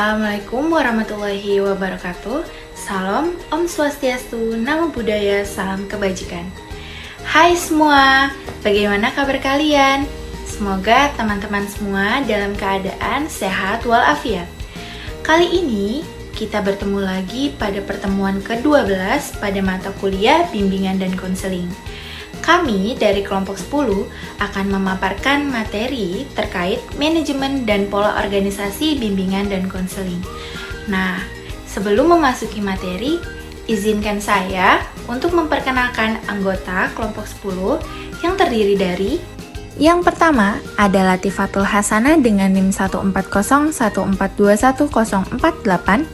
Assalamualaikum warahmatullahi wabarakatuh. Salam, Om Swastiastu, Namo Buddhaya, salam kebajikan. Hai semua, bagaimana kabar kalian? Semoga teman-teman semua dalam keadaan sehat walafiat. Kali ini kita bertemu lagi pada pertemuan ke-12 pada mata kuliah bimbingan dan konseling. Kami dari kelompok 10 akan memaparkan materi terkait manajemen dan pola organisasi bimbingan dan konseling. Nah, sebelum memasuki materi, izinkan saya untuk memperkenalkan anggota kelompok 10 yang terdiri dari: yang pertama ada Latifatul Hasanah dengan NIM 14014210048.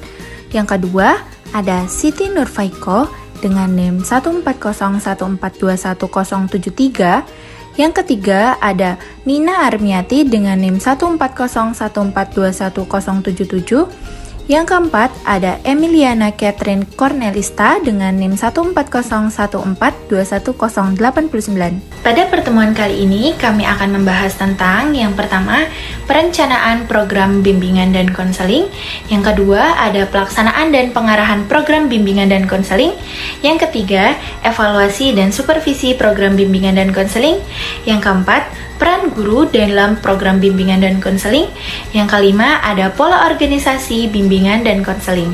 Yang kedua ada Siti Nurfaiko dengan NIM 14014210073. Yang ketiga ada Nina Armiati dengan NIM 14014210077. Yang keempat ada Emiliana Catherine Cornelista dengan NIM 14014210089. Pada pertemuan kali ini kami akan membahas tentang yang pertama, perencanaan program bimbingan dan konseling. Yang kedua ada pelaksanaan dan pengarahan program bimbingan dan konseling. Yang ketiga, evaluasi dan supervisi program bimbingan dan konseling. Yang keempat, peran guru dalam program bimbingan dan konseling. Yang kelima, ada pola organisasi bimbingan dan konseling.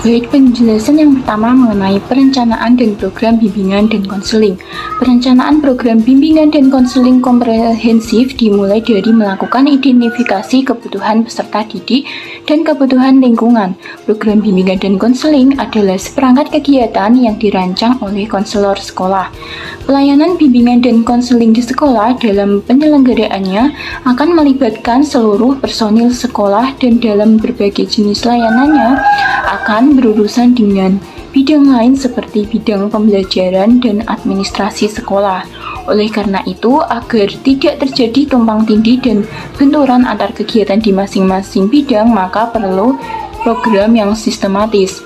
Baik, penjelasan yang pertama mengenai perencanaan dan program bimbingan dan konseling. Perencanaan program bimbingan dan konseling komprehensif dimulai dari melakukan identifikasi kebutuhan peserta didik dan kebutuhan lingkungan. Program bimbingan dan konseling adalah seperangkat kegiatan yang dirancang oleh konselor sekolah. Pelayanan bimbingan dan konseling di sekolah dalam penyelenggaraannya akan melibatkan seluruh personil sekolah dan dalam berbagai jenis layanannya akan berurusan dengan bidang lain seperti bidang pembelajaran dan administrasi sekolah. Oleh karena itu, agar tidak terjadi tumpang tindih dan benturan antar kegiatan di masing-masing bidang, maka perlu program yang sistematis.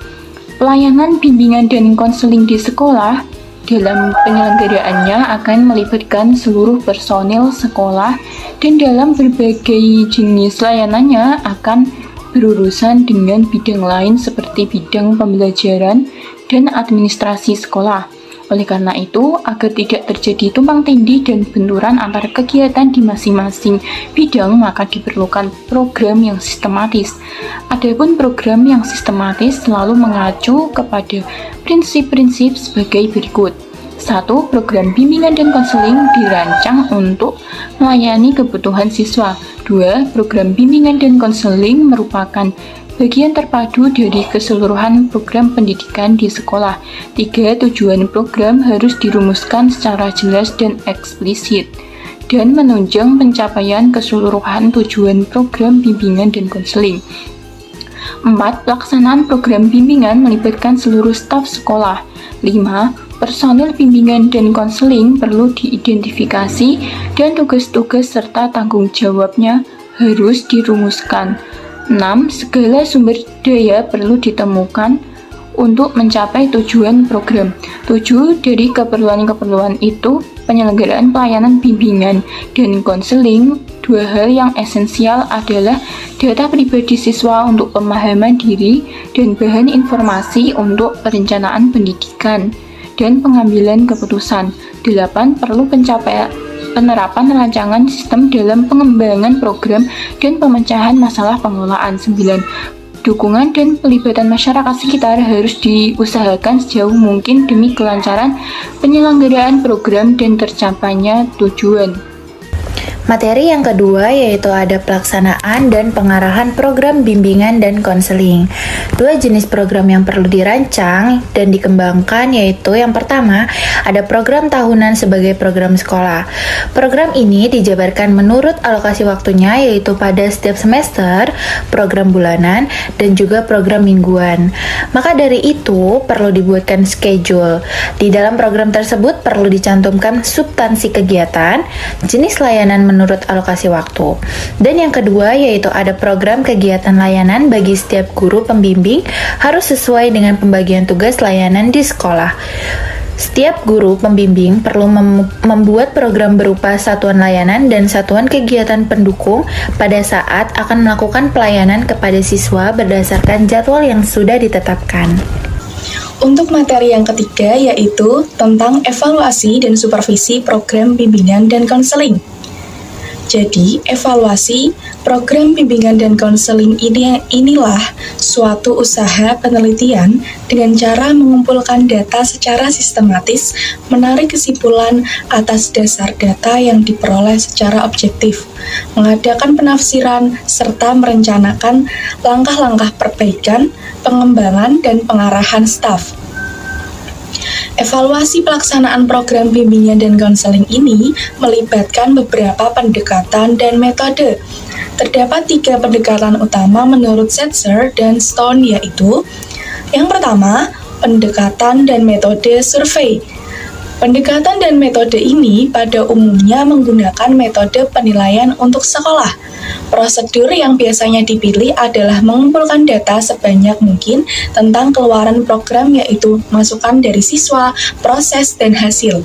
Pelayanan bimbingan dan konseling di sekolah dalam penyelenggaraannya akan melibatkan seluruh personil sekolah dan dalam berbagai jenis layanannya akan berurusan dengan bidang lain seperti bidang pembelajaran dan administrasi sekolah. Oleh karena itu, agar tidak terjadi tumpang tindih dan benturan antara kegiatan di masing-masing bidang, maka diperlukan program yang sistematis. Adapun program yang sistematis selalu mengacu kepada prinsip-prinsip sebagai berikut. 1. Program bimbingan dan konseling dirancang untuk melayani kebutuhan siswa. 2. Program bimbingan dan konseling merupakan bagian terpadu dari keseluruhan program pendidikan di sekolah. 3. Tujuan program harus dirumuskan secara jelas dan eksplisit dan menunjang pencapaian keseluruhan tujuan program bimbingan dan konseling. 4. Pelaksanaan program bimbingan melibatkan seluruh staf sekolah. 5. Personil bimbingan dan konseling perlu diidentifikasi dan tugas-tugas serta tanggung jawabnya harus dirumuskan. 6. Segala sumber daya perlu ditemukan untuk mencapai tujuan program. 7. Dari keperluan-keperluan itu, penyelenggaraan pelayanan bimbingan dan konseling, dua hal yang esensial adalah data pribadi siswa untuk pemahaman diri dan bahan informasi untuk perencanaan pendidikan dan pengambilan keputusan. 8. Perlu penerapan rancangan sistem dalam pengembangan program dan pemecahan masalah pengelolaan. 9. Dukungan dan pelibatan masyarakat sekitar harus diusahakan sejauh mungkin demi kelancaran penyelenggaraan program dan tercapainya tujuan. Materi yang kedua yaitu ada pelaksanaan dan pengarahan program bimbingan dan konseling. Dua jenis program yang perlu dirancang dan dikembangkan yaitu yang pertama ada program tahunan sebagai program sekolah. Program ini dijabarkan menurut alokasi waktunya yaitu pada setiap semester, program bulanan, dan juga program mingguan. Maka dari itu perlu dibuatkan schedule. Di dalam program tersebut perlu dicantumkan substansi kegiatan, jenis layanan menurut alokasi waktu. Dan yang kedua yaitu ada program kegiatan layanan bagi setiap guru pembimbing harus sesuai dengan pembagian tugas layanan di sekolah. Setiap guru pembimbing perlu membuat program berupa satuan layanan dan satuan kegiatan pendukung pada saat akan melakukan pelayanan kepada siswa berdasarkan jadwal yang sudah ditetapkan. Untuk materi yang ketiga yaitu tentang evaluasi dan supervisi program bimbingan dan konseling. Jadi, evaluasi program bimbingan dan konseling inilah suatu usaha penelitian dengan cara mengumpulkan data secara sistematis, menarik kesimpulan atas dasar data yang diperoleh secara objektif, mengadakan penafsiran, serta merencanakan langkah-langkah perbaikan, pengembangan, dan pengarahan staf. Evaluasi pelaksanaan program bimbingan dan konseling ini melibatkan beberapa pendekatan dan metode. Terdapat 3 pendekatan utama menurut Setzer dan Stone, yaitu yang pertama, pendekatan dan metode survei. Pendekatan dan metode ini pada umumnya menggunakan metode penilaian untuk sekolah. Prosedur yang biasanya dipilih adalah mengumpulkan data sebanyak mungkin tentang keluaran program, yaitu masukan dari siswa, proses, dan hasil.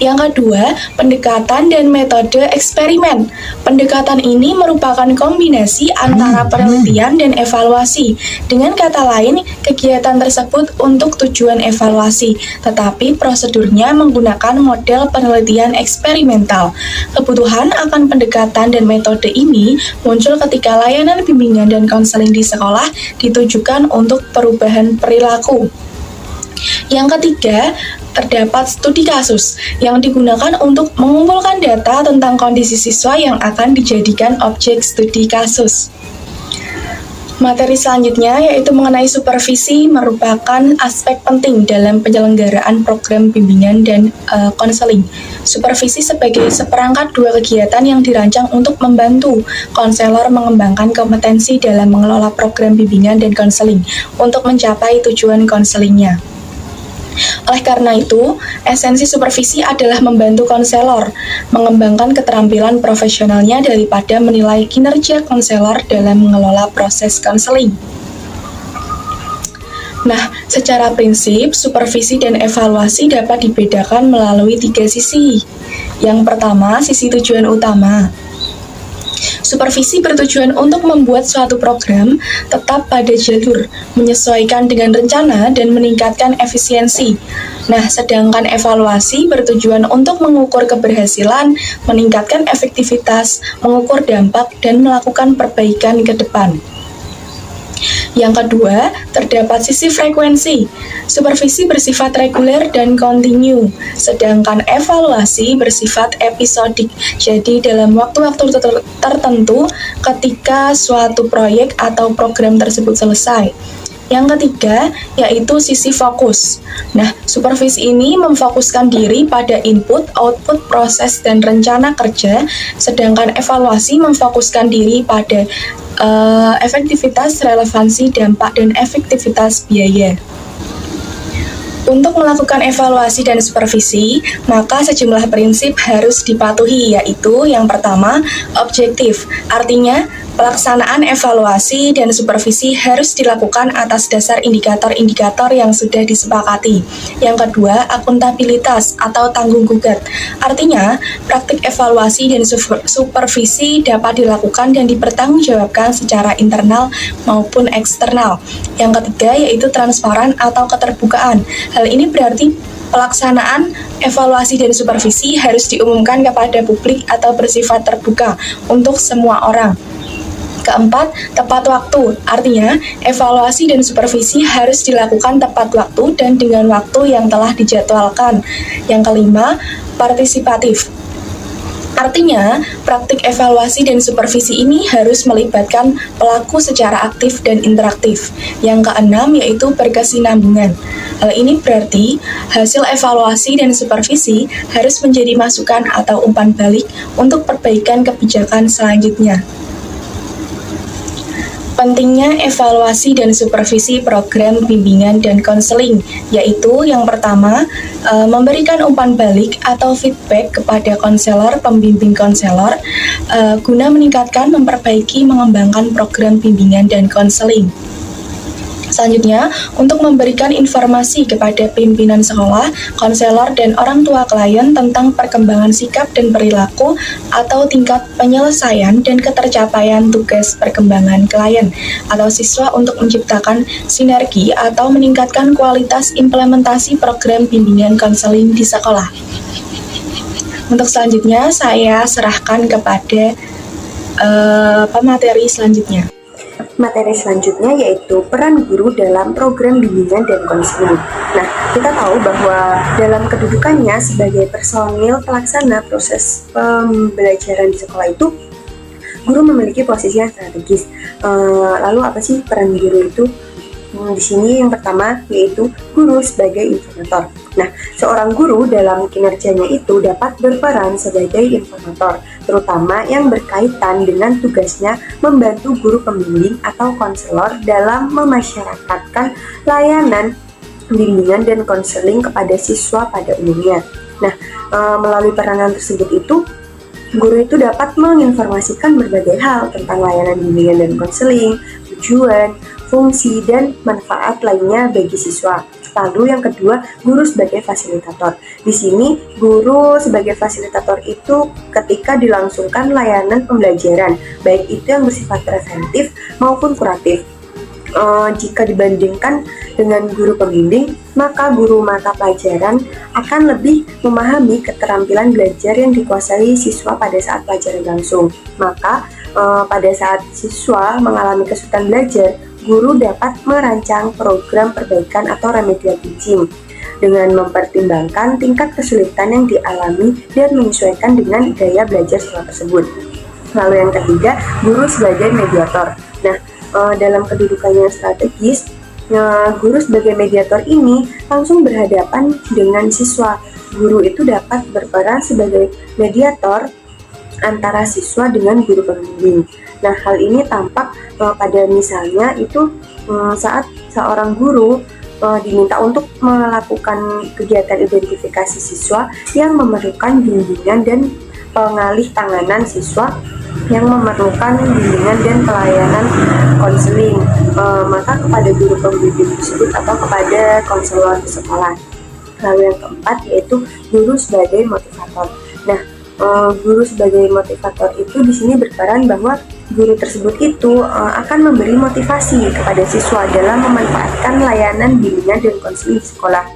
Yang kedua, pendekatan dan metode eksperimen. Pendekatan ini merupakan kombinasi antara penelitian dan evaluasi. Dengan kata lain, kegiatan tersebut untuk tujuan evaluasi, tetapi prosedurnya menggunakan model penelitian eksperimental. Kebutuhan akan pendekatan dan metode ini muncul ketika layanan bimbingan dan konseling di sekolah ditujukan untuk perubahan perilaku. Yang ketiga, terdapat studi kasus yang digunakan untuk mengumpulkan data tentang kondisi siswa yang akan dijadikan objek studi kasus. Materi selanjutnya yaitu mengenai supervisi, merupakan aspek penting dalam penyelenggaraan program bimbingan dan konseling. Supervisi sebagai seperangkat 2 kegiatan yang dirancang untuk membantu konselor mengembangkan kompetensi dalam mengelola program bimbingan dan konseling untuk mencapai tujuan konselingnya. Oleh karena itu, esensi supervisi adalah membantu konselor mengembangkan keterampilan profesionalnya daripada menilai kinerja konselor dalam mengelola proses konseling. Nah, secara prinsip, supervisi dan evaluasi dapat dibedakan melalui 3 sisi. Yang pertama, sisi tujuan utama. Supervisi bertujuan untuk membuat suatu program tetap pada jalur, menyesuaikan dengan rencana, dan meningkatkan efisiensi. Nah, sedangkan evaluasi bertujuan untuk mengukur keberhasilan, meningkatkan efektivitas, mengukur dampak, dan melakukan perbaikan ke depan. Yang kedua, terdapat sisi frekuensi. Supervisi bersifat reguler dan kontinu, sedangkan evaluasi bersifat episodik. Jadi dalam waktu-waktu tertentu ketika suatu proyek atau program tersebut selesai. Yang ketiga, yaitu sisi fokus. Nah, supervisi ini memfokuskan diri pada input, output, proses, dan rencana kerja, sedangkan evaluasi memfokuskan diri pada efektivitas, relevansi, dampak, dan efektivitas biaya. Untuk melakukan evaluasi dan supervisi, maka sejumlah prinsip harus dipatuhi, yaitu yang pertama, objektif. Artinya, pelaksanaan evaluasi dan supervisi harus dilakukan atas dasar indikator-indikator yang sudah disepakati. Yang kedua, akuntabilitas atau tanggung gugat. Artinya, praktik evaluasi dan supervisi dapat dilakukan dan dipertanggungjawabkan secara internal maupun eksternal. Yang ketiga, yaitu transparan atau keterbukaan. Hal ini berarti pelaksanaan evaluasi dan supervisi harus diumumkan kepada publik atau bersifat terbuka untuk semua orang. Keempat, tepat waktu. Artinya, evaluasi dan supervisi harus dilakukan tepat waktu dan dengan waktu yang telah dijadwalkan. Yang kelima, partisipatif. Artinya, praktik evaluasi dan supervisi ini harus melibatkan pelaku secara aktif dan interaktif. Yang keenam, yaitu berkesinambungan. Hal ini berarti hasil evaluasi dan supervisi harus menjadi masukan atau umpan balik untuk perbaikan kebijakan selanjutnya. Pentingnya evaluasi dan supervisi program bimbingan dan konseling, yaitu yang pertama, memberikan umpan balik atau feedback kepada konselor, pembimbing konselor, guna meningkatkan, memperbaiki, mengembangkan program bimbingan dan konseling. Selanjutnya, untuk memberikan informasi kepada pimpinan sekolah, konselor, dan orang tua klien tentang perkembangan sikap dan perilaku atau tingkat penyelesaian dan ketercapaian tugas perkembangan klien atau siswa untuk menciptakan sinergi atau meningkatkan kualitas implementasi program bimbingan konseling di sekolah. Untuk selanjutnya, saya serahkan kepada pemateri selanjutnya. Materi selanjutnya yaitu peran guru dalam program bimbingan dan konseling. Nah, kita tahu bahwa dalam kedudukannya sebagai personil pelaksana proses pembelajaran di sekolah itu, guru memiliki posisi yang strategis. Lalu apa sih peran guru itu? Di sini yang pertama yaitu guru sebagai informator. Nah, seorang guru dalam kinerjanya itu dapat berperan sebagai informator, terutama yang berkaitan dengan tugasnya membantu guru pembimbing atau konselor dalam memasyarakatkan layanan bimbingan dan konseling kepada siswa pada umumnya. Nah, melalui peranan tersebut itu, guru itu dapat menginformasikan berbagai hal tentang layanan bimbingan dan konseling, tujuan, fungsi, dan manfaat lainnya bagi siswa. Lalu yang kedua, guru sebagai fasilitator. Di sini, guru sebagai fasilitator itu ketika dilangsungkan layanan pembelajaran, baik itu yang bersifat preventif maupun kuratif. Jika dibandingkan dengan guru pembimbing, maka guru mata pelajaran akan lebih memahami keterampilan belajar yang dikuasai siswa pada saat pelajaran langsung. Maka pada saat siswa mengalami kesulitan belajar, guru dapat merancang program perbaikan atau remedial teaching dengan mempertimbangkan tingkat kesulitan yang dialami dan menyesuaikan dengan gaya belajar siswa tersebut. Lalu yang ketiga, guru sebagai mediator. Nah, dalam kedudukannya strategis, guru sebagai mediator ini langsung berhadapan dengan siswa. Guru itu dapat berperan sebagai mediator antara siswa dengan guru pembimbing. Nah, hal ini tampak pada misalnya itu saat seorang guru diminta untuk melakukan kegiatan identifikasi siswa yang memerlukan bimbingan dan pengalih tanganan siswa yang memerlukan bimbingan dan pelayanan konseling, maka kepada guru pembimbing tersebut atau kepada konselor di sekolah. Lalu yang keempat yaitu guru sebagai motivator. Nah, guru sebagai motivator itu di sini berperan bahwa guru tersebut itu akan memberi motivasi kepada siswa dalam memanfaatkan layanan bimbingan dan konseling di sekolah.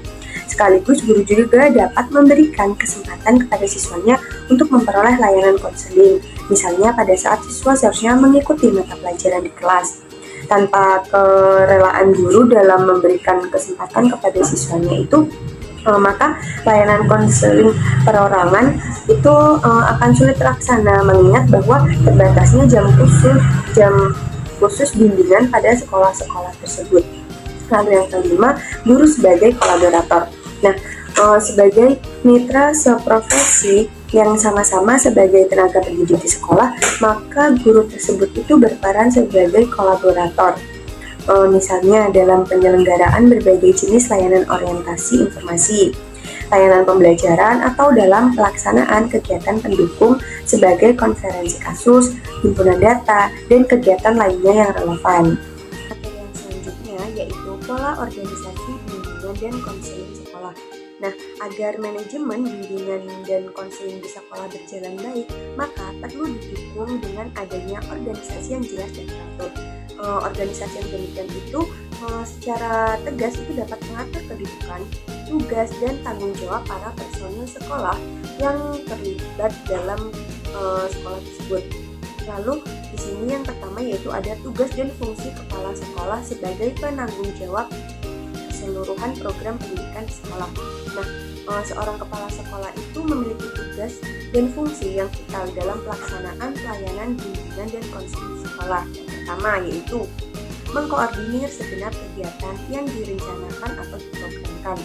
Sekaligus guru juga dapat memberikan kesempatan kepada siswanya untuk memperoleh layanan konseling. Misalnya pada saat siswa seharusnya mengikuti mata pelajaran di kelas. Tanpa kerelaan guru dalam memberikan kesempatan kepada siswanya itu, maka layanan konseling perorangan itu akan sulit terlaksana, mengingat bahwa terbatasnya jam khusus bimbingan pada sekolah-sekolah tersebut. Lalu yang kelima, guru sebagai kolaborator. Nah, sebagai mitra seprofesi yang sama-sama sebagai tenaga pendidik di sekolah, maka guru tersebut itu berperan sebagai kolaborator. Misalnya dalam penyelenggaraan berbagai jenis layanan orientasi informasi, layanan pembelajaran, atau dalam pelaksanaan kegiatan pendukung sebagai konferensi kasus, himpunan data, dan kegiatan lainnya yang relevan. Materi yang selanjutnya yaitu pola organisasi bimbingan dan konseling sekolah. Nah, agar manajemen bimbingan dan konseling di sekolah berjalan baik, maka perlu didukung dengan adanya organisasi yang jelas dan teratur. Organisasi yang demikian itu secara tegas itu dapat mengatur kedudukan, tugas, dan tanggung jawab para personil sekolah yang terlibat dalam sekolah tersebut. Lalu di sini yang pertama yaitu ada tugas dan fungsi kepala sekolah sebagai penanggung jawab keseluruhan program pendidikan di sekolah. Nah, seorang kepala sekolah itu memiliki tugas dan fungsi yang vital dalam pelaksanaan pelayanan bimbingan dan konseling sekolah. Yang pertama yaitu mengkoordinir segenap kegiatan yang direncanakan atau diprogramkan.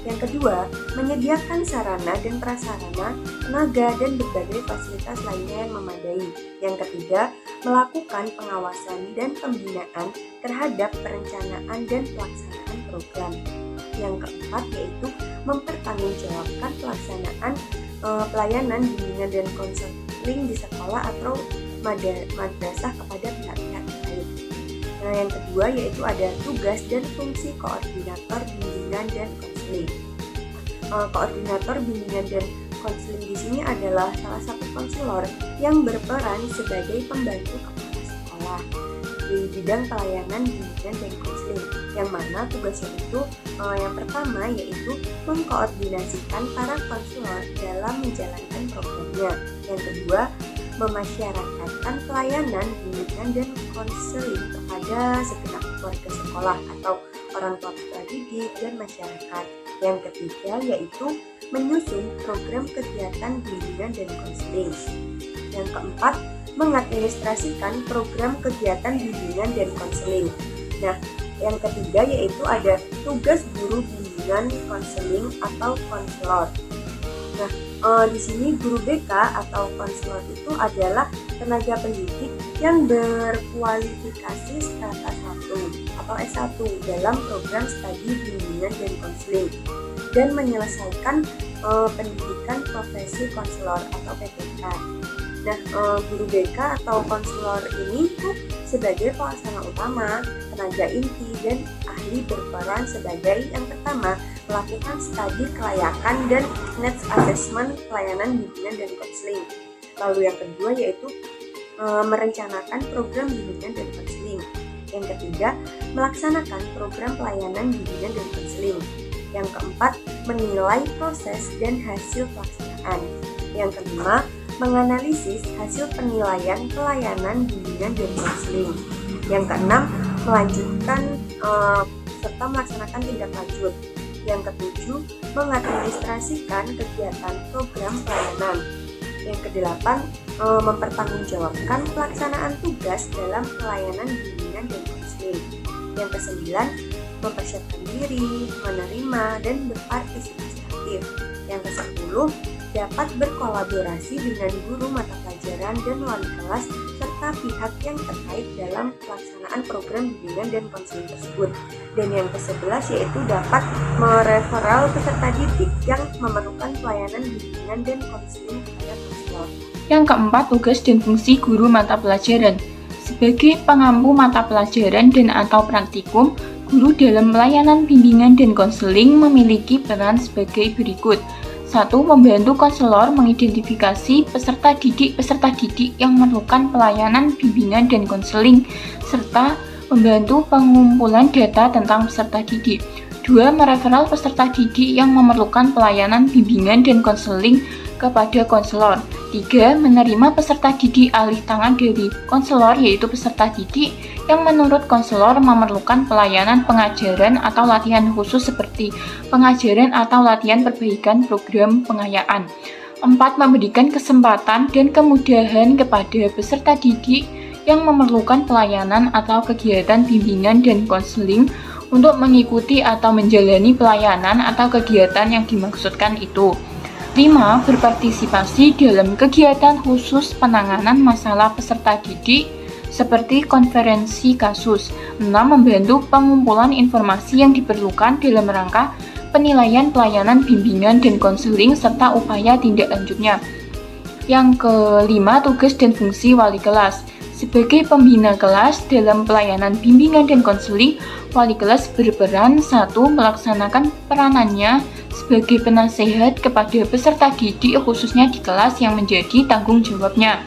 Yang kedua, menyediakan sarana dan prasarana, tenaga, dan berbagai fasilitas lainnya yang memadai. Yang ketiga, melakukan pengawasan dan pembinaan terhadap perencanaan dan pelaksanaan program. Yang keempat yaitu mempertanggungjawabkan pelaksanaan pelayanan bimbingan dan konseling di sekolah atau madrasah kepada pihak-pihak terkait. Nah, Nah, yang kedua yaitu ada tugas dan fungsi koordinator bimbingan dan konseling. Koordinator bimbingan dan konseling di sini adalah salah satu konselor yang berperan sebagai pembantu kepala sekolah di bidang pelayanan bimbingan dan konseling, yang mana tugasnya itu yang pertama yaitu mengkoordinasikan para konselor dalam menjalankan programnya. Yang kedua, memasyarakatkan pelayanan bimbingan dan konseling kepada segenap keluarga sekolah atau orang tua peserta didik dan masyarakat. Yang ketiga yaitu menyusun program kegiatan bimbingan dan konseling. Yang keempat, mengadministrasikan program kegiatan bimbingan dan konseling. Nah, yang ketiga yaitu ada tugas guru bimbingan konseling atau konselor. Nah, di sini guru BK atau konselor itu adalah tenaga pendidik yang berkualifikasi strata 1 atau S1 dalam program studi bimbingan dan konseling dan menyelesaikan pendidikan profesi konselor atau PPK. Nah, guru BK atau konselor ini tuh sebagai pelaksana utama, tenaga inti, dan ahli berperan sebagai yang pertama melakukan studi kelayakan dan needs assessment pelayanan bimbingan dan konseling. Lalu yang kedua yaitu merencanakan program bimbingan dan konseling. Yang ketiga, melaksanakan program pelayanan bimbingan dan konseling. Yang keempat, menilai proses dan hasil pelaksanaan. Yang kelima, menganalisis hasil penilaian pelayanan bimbingan dan konseling. Yang keenam, melanjutkan serta melaksanakan tindak lanjut. Yang ketujuh, mengadministrasikan kegiatan program pelayanan. Yang kedelapan, mempertanggungjawabkan pelaksanaan tugas dalam pelayanan bimbingan dan konseling. Yang kesembilan, mempersiapkan diri, menerima, dan berpartisipasi aktif. Yang ke-10, dapat berkolaborasi dengan guru mata pelajaran dan wali kelas serta pihak yang terkait dalam pelaksanaan program bimbingan dan konseling tersebut. Dan yang ke-11 yaitu dapat mereferal peserta didik yang memerlukan pelayanan bimbingan dan konseling kepada konselor. Yang keempat, tugas dan fungsi guru mata pelajaran. Sebagai pengampu mata pelajaran dan atau praktikum, guru dalam pelayanan bimbingan dan konseling memiliki peran sebagai berikut. 1. Membantu konselor mengidentifikasi peserta didik yang memerlukan pelayanan bimbingan dan konseling, serta membantu pengumpulan data tentang peserta didik. 2. Mereferal peserta didik yang memerlukan pelayanan bimbingan dan konseling kepada konselor. 3. Menerima peserta didik alih tangan dari konselor, yaitu peserta didik yang menurut konselor memerlukan pelayanan pengajaran atau latihan khusus seperti pengajaran atau latihan perbaikan program pengayaan. 4. Memberikan kesempatan dan kemudahan kepada peserta didik yang memerlukan pelayanan atau kegiatan bimbingan dan konseling untuk mengikuti atau menjalani pelayanan atau kegiatan yang dimaksudkan itu. 5. Berpartisipasi dalam kegiatan khusus penanganan masalah peserta didik seperti konferensi kasus. 6. Membantu pengumpulan informasi yang diperlukan dalam rangka penilaian pelayanan bimbingan dan konseling serta upaya tindak lanjutnya. Yang kelima, tugas dan fungsi wali kelas. Sebagai pembina kelas dalam pelayanan bimbingan dan konseling, wali kelas berperan 1. Melaksanakan peranannya sebagai penasehat kepada peserta didik khususnya di kelas yang menjadi tanggung jawabnya.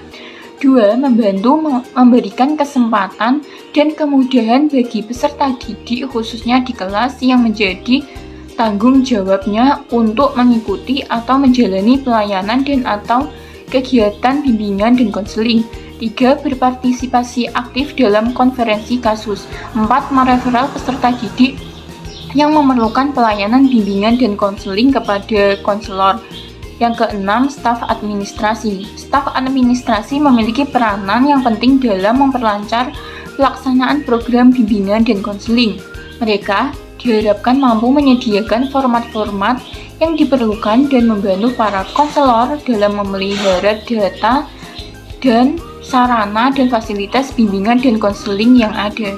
2. Membantu memberikan kesempatan dan kemudahan bagi peserta didik khususnya di kelas yang menjadi tanggung jawabnya untuk mengikuti atau menjalani pelayanan dan atau kegiatan bimbingan dan konseling. 3. Berpartisipasi aktif dalam konferensi kasus. 4. Mereferal peserta didik yang memerlukan pelayanan bimbingan dan konseling kepada konselor. Yang keenam, staf administrasi. Staf administrasi memiliki peranan yang penting dalam memperlancar pelaksanaan program bimbingan dan konseling. Mereka diharapkan mampu menyediakan format-format yang diperlukan dan membantu para konselor dalam memelihara data dan sarana dan fasilitas bimbingan dan konseling yang ada.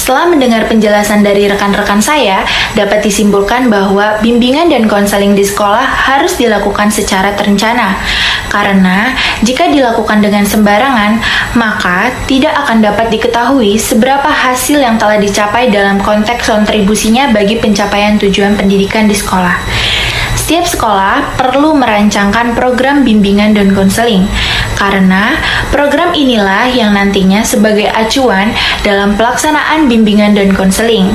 Setelah mendengar penjelasan dari rekan-rekan saya, dapat disimpulkan bahwa bimbingan dan konseling di sekolah harus dilakukan secara terencana. Karena jika dilakukan dengan sembarangan, maka tidak akan dapat diketahui seberapa hasil yang telah dicapai dalam konteks kontribusinya bagi pencapaian tujuan pendidikan di sekolah. Setiap sekolah perlu merancangkan program bimbingan dan konseling, karena program inilah yang nantinya sebagai acuan dalam pelaksanaan bimbingan dan konseling.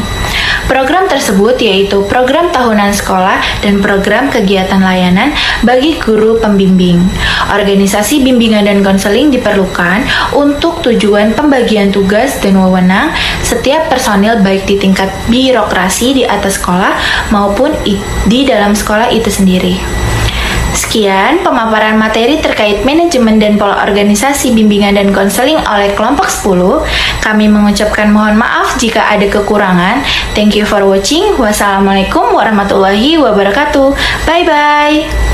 Program tersebut yaitu program tahunan sekolah dan program kegiatan layanan bagi guru pembimbing. Organisasi bimbingan dan konseling diperlukan untuk tujuan pembagian tugas dan wewenang setiap personil baik di tingkat birokrasi di atas sekolah maupun di dalam sekolah itu sendiri. Sekian pemaparan materi terkait manajemen dan pola organisasi bimbingan dan konseling oleh kelompok 10. Kami mengucapkan mohon maaf jika ada kekurangan. Thank you for watching. Wassalamualaikum warahmatullahi wabarakatuh. Bye-bye.